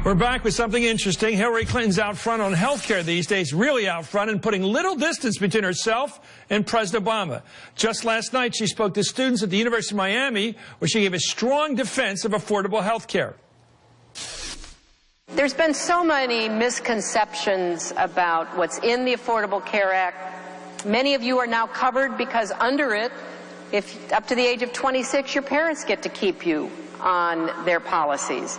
We're back with something interesting. Hillary Clinton's out front on health care these days, really out front, and putting little distance between herself and President Obama. Just last night, she spoke to students at the University of Miami, where she gave a strong defense of affordable health care. There's been so many misconceptions about what's in the Affordable Care Act. Many of you are now covered because under it, if up to the age of 26, your parents get to keep you on their policies.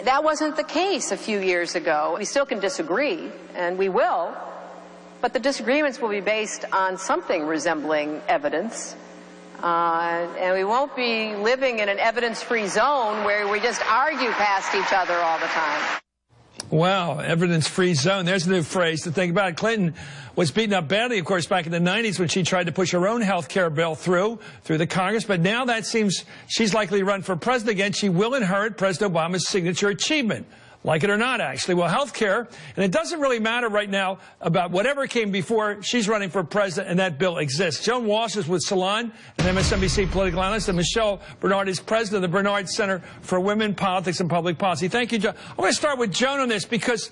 That wasn't the case a few years ago. We still can disagree, and we will, but the disagreements will be based on something resembling evidence. And we won't be living in an evidence-free zone where we just argue past each other all the time. Wow, evidence-free zone. There's a new phrase to think about. Clinton was beaten up badly, of course, back in the 90s when she tried to push her own health care bill through the Congress. But now that seems she's likely to run for president again. She will inherit President Obama's signature achievement. Like it or not, actually. Well, health care, and it doesn't really matter right now about whatever came before. She's running for president, and that bill exists. Joan Walsh is with Salon, an MSNBC political analyst, and Michelle Bernard is president of the Bernard Center for Women, Politics, and Public Policy. Thank you, Joan. I want to start with Joan on this because,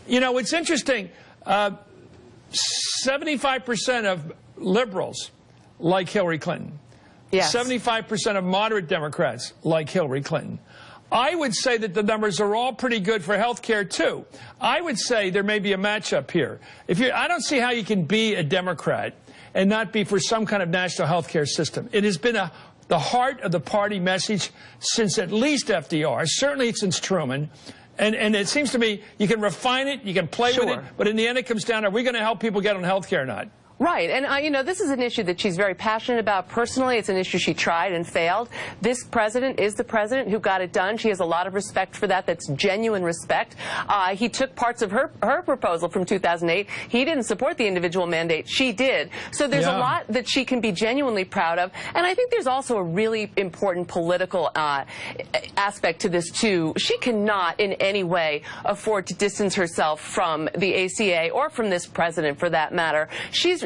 you know, it's interesting. 75% of liberals like Hillary Clinton. Yes. 75% of moderate Democrats like Hillary Clinton. I would say that the numbers are all pretty good for health care, too. I would say there may be a matchup here. I don't see how you can be a Democrat and not be for some kind of national health care system. It has been the heart of the party message since at least FDR, certainly since Truman. And it seems to me you can refine it, you can play with it, but in the end it comes down to, are we going to help people get on health care or not? Right. And, you know, this is an issue that she's very passionate about personally. It's an issue she tried and failed. This president is the president who got it done. She has a lot of respect for that. That's genuine respect. He took parts of her proposal from 2008. He didn't support the individual mandate. She did. So there's a lot that she can be genuinely proud of. And I think there's also a really important political aspect to this, too. She cannot in any way afford to distance herself from the ACA or from this president, for that matter.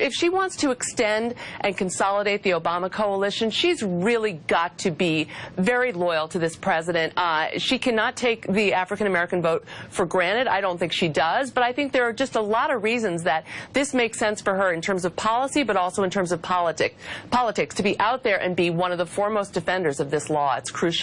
If she wants to extend and consolidate the Obama coalition, she's really got to be very loyal to this president. She cannot take the African-American vote for granted. I don't think she does, but I think there are just a lot of reasons that this makes sense for her in terms of policy, but also in terms of politics to be out there and be one of the foremost defenders of this law. It's crucial.